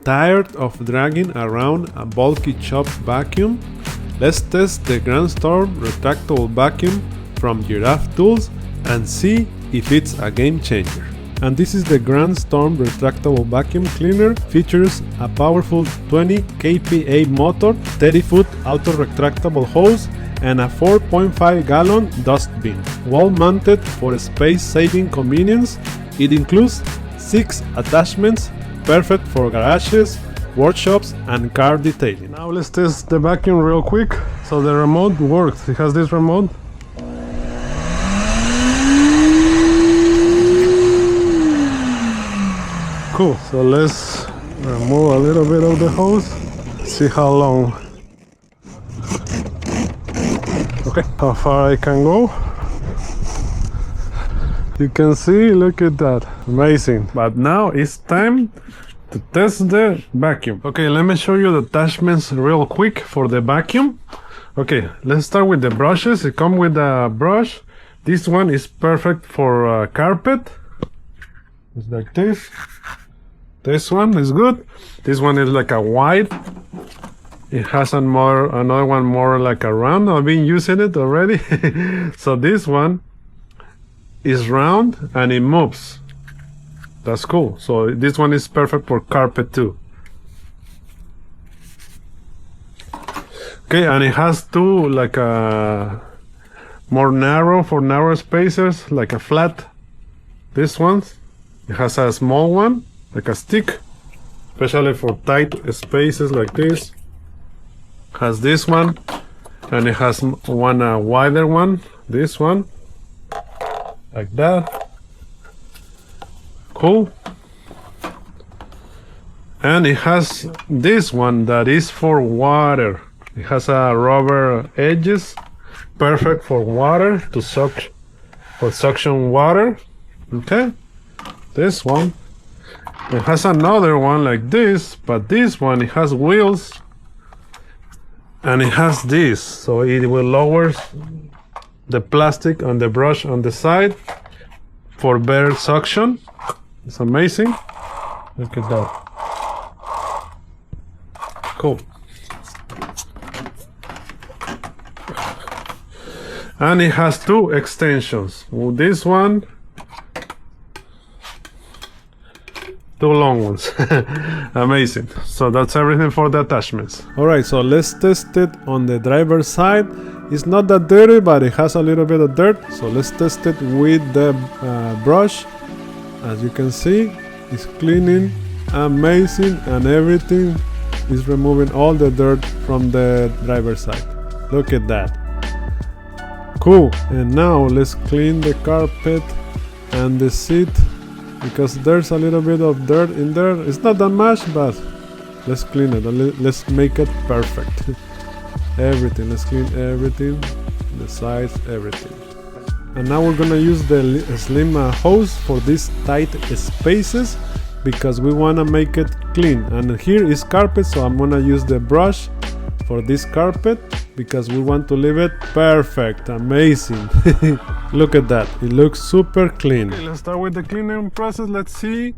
Tired of dragging around a bulky chop vacuum? Let's test the Grandstorm Retractable Vacuum from Giraffe Tools and see if it's a game changer. And this is the Grandstorm Retractable Vacuum Cleaner. Features a powerful 20 kPa motor, 30-foot auto-retractable hose, and a 4.5 gallon dustbin. Wall-mounted for space-saving convenience, it includes 6 attachments, perfect for garages, workshops, and car detailing. Now let's test the vacuum real quick. So the remote works. It has this remote. Cool. So let's remove a little bit of the hose. See how long. Okay, how far I can go. You can see, look at that, amazing. But now it's time to test the vacuum. Okay, let me show you the attachments real quick for the vacuum. Okay, let's start with the brushes. It comes with a brush. This one is perfect for carpet. It's like this. This one is good. This one is like a wide. It has another one more like a round. I've been using it already. So this one is round and it moves. That's cool. So this one is perfect for carpet too. Okay, and it has two like a more narrow for narrow spaces, like a flat. This one, it has a small one, like a stick, especially for tight spaces like this. Has this one, and it has one wider one, this one, like that. Cool. And it has this one that is for water. It has a rubber edges, perfect for water, to suction water. Okay, this one. It has another one like this, but this one, it has wheels, and it has this, so it will lower the plastic on the brush on the side for better suction. It's amazing. Look at that. Cool. And it has two extensions. This one, two long ones. Amazing. So that's everything for the attachments. Alright, so let's test it on the driver's side. It's not that dirty, but it has a little bit of dirt. So let's test it with the brush. As you can see, it's cleaning amazing, and everything is removing all the dirt from the driver's side. Look at that. Cool. And now let's clean the carpet and the seat, because there's a little bit of dirt in there. It's not that much, but let's clean it. Let's make it perfect. Everything, let's clean everything, the sides, everything. And now we're gonna use the slim hose for these tight spaces, because we wanna make it clean. And here is carpet, so I'm gonna use the brush for this carpet, because we want to leave it perfect. Amazing. Look at that, it looks super clean. Okay, let's start with the cleaning process. Let's see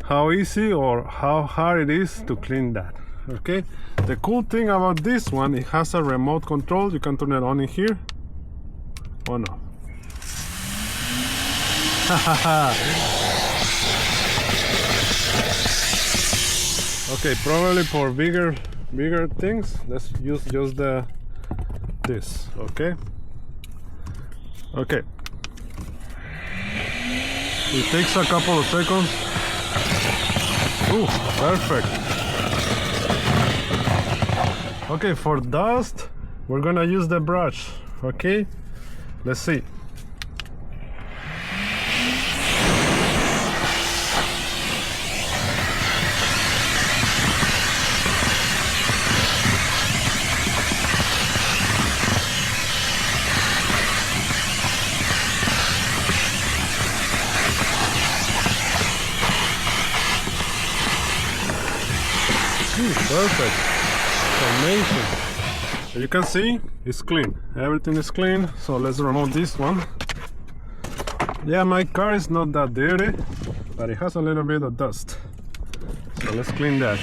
how easy or how hard it is to clean that. Okay, the cool thing about this one, it has a remote control. You can turn it on in here or no. Okay, probably for bigger things, let's use just this. Okay, it takes a couple of seconds. Ooh, perfect. Okay, for dust, we're gonna use the brush. Okay, let's see. Perfect. Amazing. You can see it's clean. Everything is clean. So let's remove this one. Yeah, my car is not that dirty, but it has a little bit of dust. So let's clean that.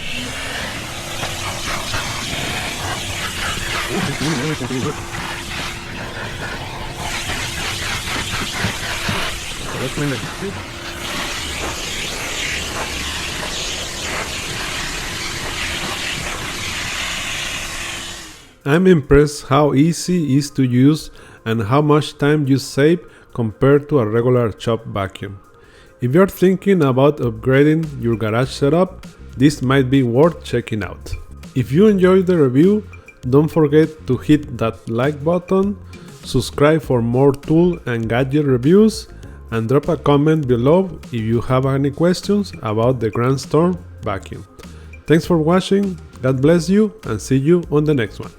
So let's clean it. I'm impressed how easy it is to use and how much time you save compared to a regular shop vacuum. If you're thinking about upgrading your garage setup, this might be worth checking out. If you enjoyed the review, don't forget to hit that like button, subscribe for more tool and gadget reviews, and drop a comment below if you have any questions about the Grandstorm vacuum. Thanks for watching, God bless you, and see you on the next one.